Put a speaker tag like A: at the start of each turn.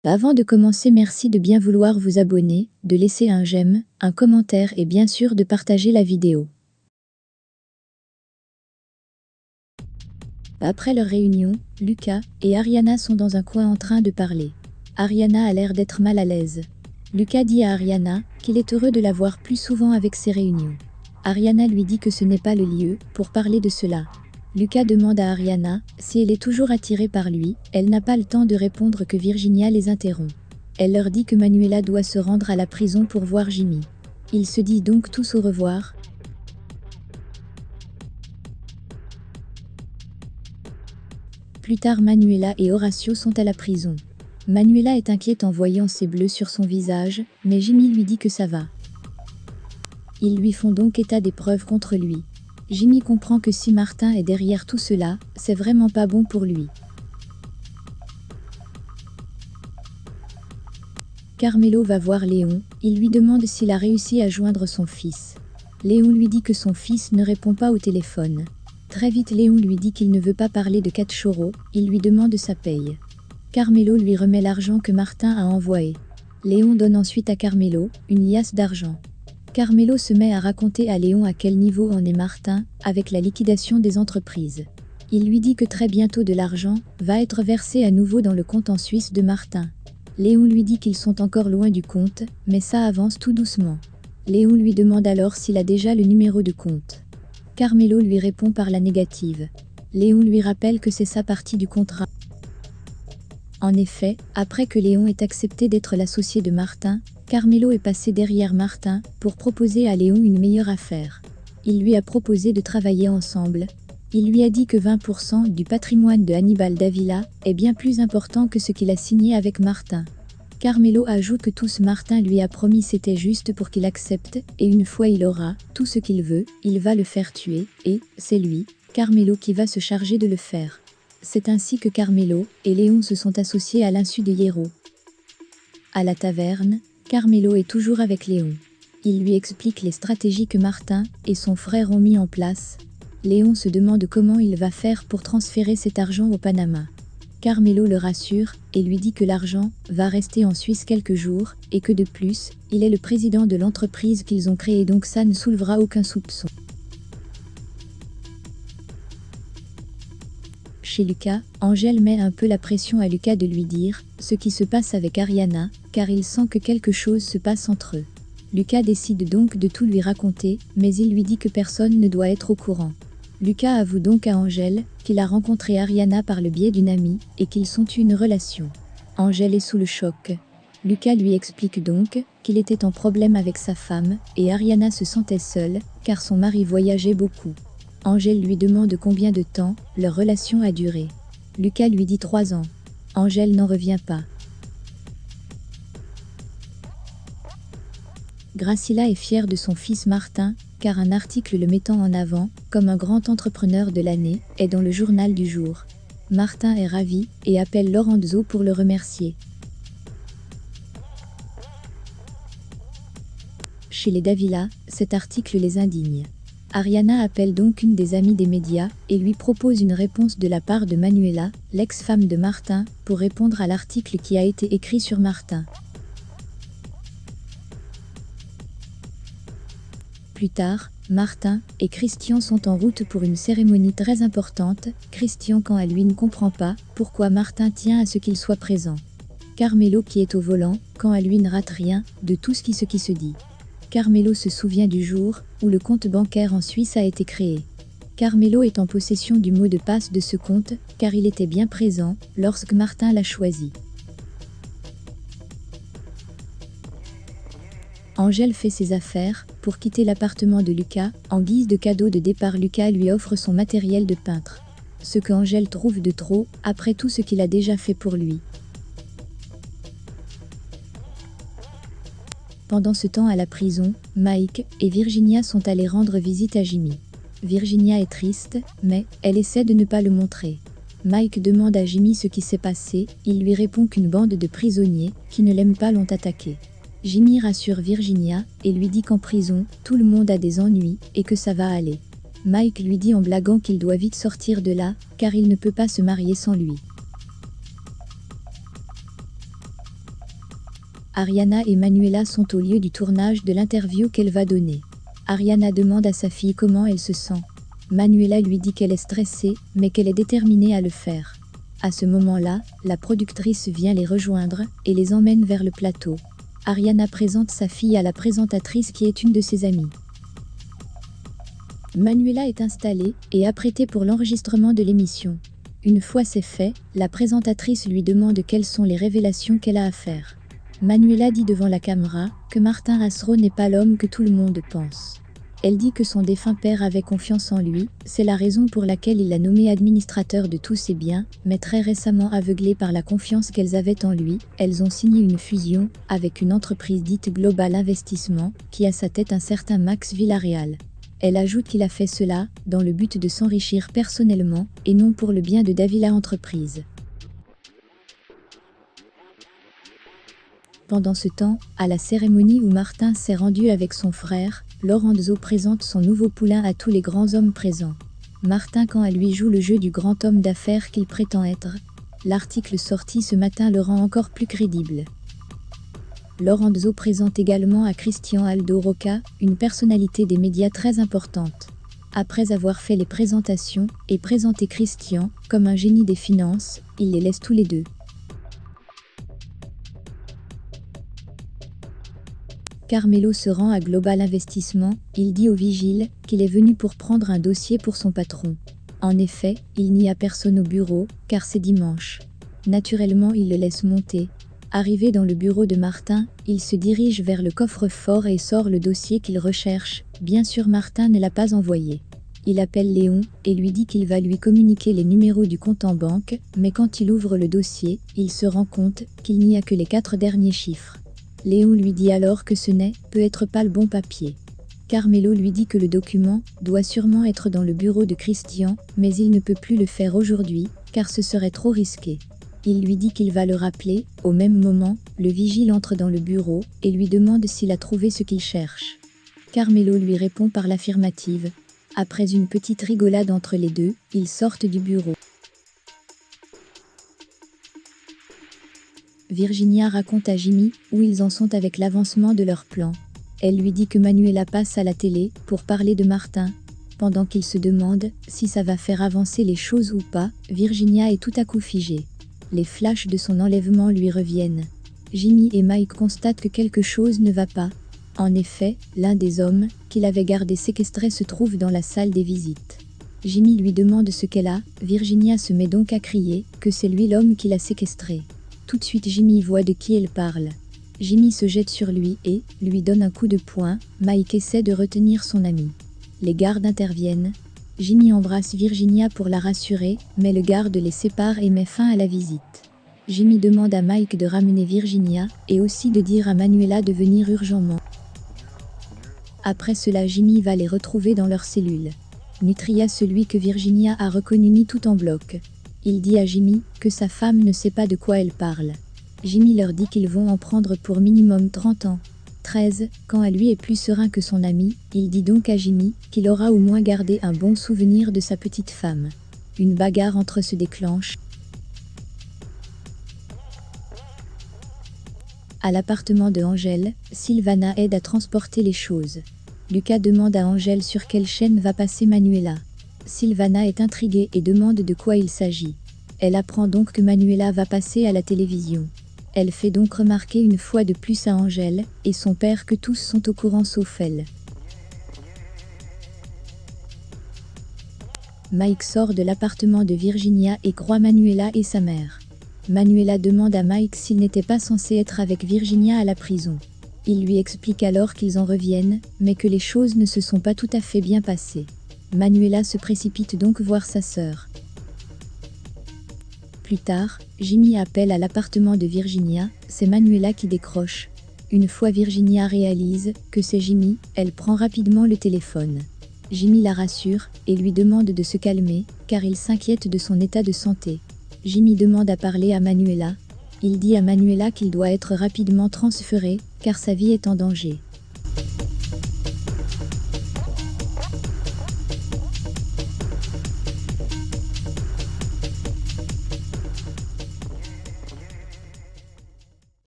A: Avant de commencer, merci de bien vouloir vous abonner, de laisser un j'aime, un commentaire et bien sûr de partager la vidéo. Après leur réunion, Lucas et Ariana sont dans un coin en train de parler. Ariana a l'air d'être mal à l'aise. Lucas dit à Ariana qu'il est heureux de la voir plus souvent avec ses réunions. Ariana lui dit que ce n'est pas le lieu pour parler de cela. Lucas demande à Ariana si elle est toujours attirée par lui. Elle n'a pas le temps de répondre que Virginia les interrompt. Elle leur dit que Manuela doit se rendre à la prison pour voir Jimmy. Ils se disent donc tous au revoir. Plus tard, Manuela et Horacio sont à la prison. Manuela est inquiète en voyant ses bleus sur son visage, mais Jimmy lui dit que ça va. Ils lui font donc état des preuves contre lui. Jimmy comprend que si Martin est derrière tout cela, c'est vraiment pas bon pour lui. Carmelo va voir Léon, il lui demande s'il a réussi à joindre son fils. Léon lui dit que son fils ne répond pas au téléphone. Très vite, Léon lui dit qu'il ne veut pas parler de Cachorro, il lui demande sa paye. Carmelo lui remet l'argent que Martin a envoyé. Léon donne ensuite à Carmelo une liasse d'argent. Carmelo se met à raconter à Léon à quel niveau en est Martin avec la liquidation des entreprises. Il lui dit que très bientôt de l'argent va être versé à nouveau dans le compte en Suisse de Martin. Léon lui dit qu'ils sont encore loin du compte, mais ça avance tout doucement. Léon lui demande alors s'il a déjà le numéro de compte. Carmelo lui répond par la négative. Léon lui rappelle que c'est sa partie du contrat. En effet, après que Léon ait accepté d'être l'associé de Martin, Carmelo est passé derrière Martin pour proposer à Léon une meilleure affaire. Il lui a proposé de travailler ensemble. Il lui a dit que 20% du patrimoine de Hannibal Davila est bien plus important que ce qu'il a signé avec Martin. Carmelo ajoute que tout ce Martin lui a promis c'était juste pour qu'il accepte, et une fois il aura tout ce qu'il veut, il va le faire tuer, et c'est lui, Carmelo, qui va se charger de le faire. C'est ainsi que Carmelo et Léon se sont associés à l'insu de Hierro. À la taverne, Carmelo est toujours avec Léon. Il lui explique les stratégies que Martin et son frère ont mis en place. Léon se demande comment il va faire pour transférer cet argent au Panama. Carmelo le rassure et lui dit que l'argent va rester en Suisse quelques jours et que de plus, il est le président de l'entreprise qu'ils ont créée, donc ça ne soulevera aucun soupçon. Chez Lucas, Angèle met un peu la pression à Lucas de lui dire ce qui se passe avec Ariana, car il sent que quelque chose se passe entre eux. Lucas décide donc de tout lui raconter, mais il lui dit que personne ne doit être au courant. Lucas avoue donc à Angèle qu'il a rencontré Ariana par le biais d'une amie et qu'ils sont une relation. Angèle est sous le choc. Lucas lui explique donc qu'il était en problème avec sa femme et Ariana se sentait seule car son mari voyageait beaucoup. Angèle lui demande combien de temps leur relation a duré. Lucas lui dit 3 ans. Angèle n'en revient pas. Gracila est fière de son fils Martin, car un article le mettant en avant comme un grand entrepreneur de l'année est dans le journal du jour. Martin est ravi et appelle Lorenzo pour le remercier. Chez les Davila, cet article les indigne. Ariana appelle donc une des amies des médias et lui propose une réponse de la part de Manuela, l'ex-femme de Martin, pour répondre à l'article qui a été écrit sur Martin. Plus tard, Martin et Christian sont en route pour une cérémonie très importante. Christian, quant à lui, ne comprend pas pourquoi Martin tient à ce qu'il soit présent. Carmelo, qui est au volant, quant à lui, ne rate rien de tout ce qui se dit. Carmelo se souvient du jour où le compte bancaire en Suisse a été créé. Carmelo est en possession du mot de passe de ce compte, car il était bien présent lorsque Martin l'a choisi. Angèle fait ses affaires pour quitter l'appartement de Lucas. En guise de cadeau de départ, Lucas lui offre son matériel de peintre. Ce que Angèle trouve de trop, après tout ce qu'il a déjà fait pour lui. Pendant ce temps à la prison, Mike et Virginia sont allés rendre visite à Jimmy. Virginia est triste, mais elle essaie de ne pas le montrer. Mike demande à Jimmy ce qui s'est passé, il lui répond qu'une bande de prisonniers qui ne l'aiment pas l'ont attaqué. Jimmy rassure Virginia et lui dit qu'en prison, tout le monde a des ennuis et que ça va aller. Mike lui dit en blaguant qu'il doit vite sortir de là, car il ne peut pas se marier sans lui. Ariana et Manuela sont au lieu du tournage de l'interview qu'elle va donner. Ariana demande à sa fille comment elle se sent. Manuela lui dit qu'elle est stressée, mais qu'elle est déterminée à le faire. À ce moment-là, la productrice vient les rejoindre et les emmène vers le plateau. Ariana présente sa fille à la présentatrice qui est une de ses amies. Manuela est installée et apprêtée pour l'enregistrement de l'émission. Une fois c'est fait, la présentatrice lui demande quelles sont les révélations qu'elle a à faire. Manuela dit devant la caméra que Martin Asro n'est pas l'homme que tout le monde pense. Elle dit que son défunt père avait confiance en lui, c'est la raison pour laquelle il l'a nommé administrateur de tous ses biens, mais très récemment aveuglé par la confiance qu'elles avaient en lui, elles ont signé une fusion avec une entreprise dite Global Investissement, qui a à sa tête un certain Max Villarreal. Elle ajoute qu'il a fait cela dans le but de s'enrichir personnellement et non pour le bien de Davila Entreprise. Pendant ce temps, à la cérémonie où Martin s'est rendu avec son frère, Lorenzo présente son nouveau poulain à tous les grands hommes présents. Martin quant à lui joue le jeu du grand homme d'affaires qu'il prétend être. L'article sorti ce matin le rend encore plus crédible. Lorenzo présente également à Christian Aldo Roca, une personnalité des médias très importante. Après avoir fait les présentations et présenté Christian comme un génie des finances, il les laisse tous les deux. Carmelo se rend à Global Investissement, il dit au vigile qu'il est venu pour prendre un dossier pour son patron. En effet, il n'y a personne au bureau, car c'est dimanche. Naturellement, il le laisse monter. Arrivé dans le bureau de Martin, il se dirige vers le coffre-fort et sort le dossier qu'il recherche. Bien sûr, Martin ne l'a pas envoyé. Il appelle Léon et lui dit qu'il va lui communiquer les numéros du compte en banque, mais quand il ouvre le dossier, il se rend compte qu'il n'y a que les 4 derniers chiffres. Léon lui dit alors que ce n'est peut-être pas le bon papier. Carmelo lui dit que le document doit sûrement être dans le bureau de Christian, mais il ne peut plus le faire aujourd'hui, car ce serait trop risqué. Il lui dit qu'il va le rappeler. Au même moment, le vigile entre dans le bureau et lui demande s'il a trouvé ce qu'il cherche. Carmelo lui répond par l'affirmative. Après une petite rigolade entre les deux, ils sortent du bureau. Virginia raconte à Jimmy où ils en sont avec l'avancement de leur plan. Elle lui dit que Manuela passe à la télé pour parler de Martin. Pendant qu'il se demande si ça va faire avancer les choses ou pas, Virginia est tout à coup figée. Les flashs de son enlèvement lui reviennent. Jimmy et Mike constatent que quelque chose ne va pas. En effet, l'un des hommes qu'il avait gardé séquestré se trouve dans la salle des visites. Jimmy lui demande ce qu'elle a, Virginia se met donc à crier que c'est lui l'homme qui l'a séquestré. Tout de suite Jimmy voit de qui elle parle. Jimmy se jette sur lui et lui donne un coup de poing. Mike essaie de retenir son ami. Les gardes interviennent. Jimmy embrasse Virginia pour la rassurer, mais le garde les sépare et met fin à la visite. Jimmy demande à Mike de ramener Virginia et aussi de dire à Manuela de venir urgemment. Après cela Jimmy va les retrouver dans leur cellule. Nutria, celui que Virginia a reconnu, mis tout en bloc. Il dit à Jimmy que sa femme ne sait pas de quoi elle parle. Jimmy leur dit qu'ils vont en prendre pour minimum 30 ans. 13, quand à lui est plus serein que son ami, il dit donc à Jimmy qu'il aura au moins gardé un bon souvenir de sa petite femme. Une bagarre entre eux se déclenche. À l'appartement de Angèle, Sylvana aide à transporter les choses. Lucas demande à Angèle sur quelle chaîne va passer Manuela. Sylvana est intriguée et demande de quoi il s'agit. Elle apprend donc que Manuela va passer à la télévision. Elle fait donc remarquer une fois de plus à Angèle et son père que tous sont au courant sauf elle. Mike sort de l'appartement de Virginia et croit Manuela et sa mère. Manuela demande à Mike s'il n'était pas censé être avec Virginia à la prison. Il lui explique alors qu'ils en reviennent, mais que les choses ne se sont pas tout à fait bien passées. Manuela se précipite donc voir sa sœur. Plus tard, Jimmy appelle à l'appartement de Virginia, c'est Manuela qui décroche. Une fois Virginia réalise que c'est Jimmy, elle prend rapidement le téléphone. Jimmy la rassure et lui demande de se calmer, car il s'inquiète de son état de santé. Jimmy demande à parler à Manuela. Il dit à Manuela qu'il doit être rapidement transféré, car sa vie est en danger.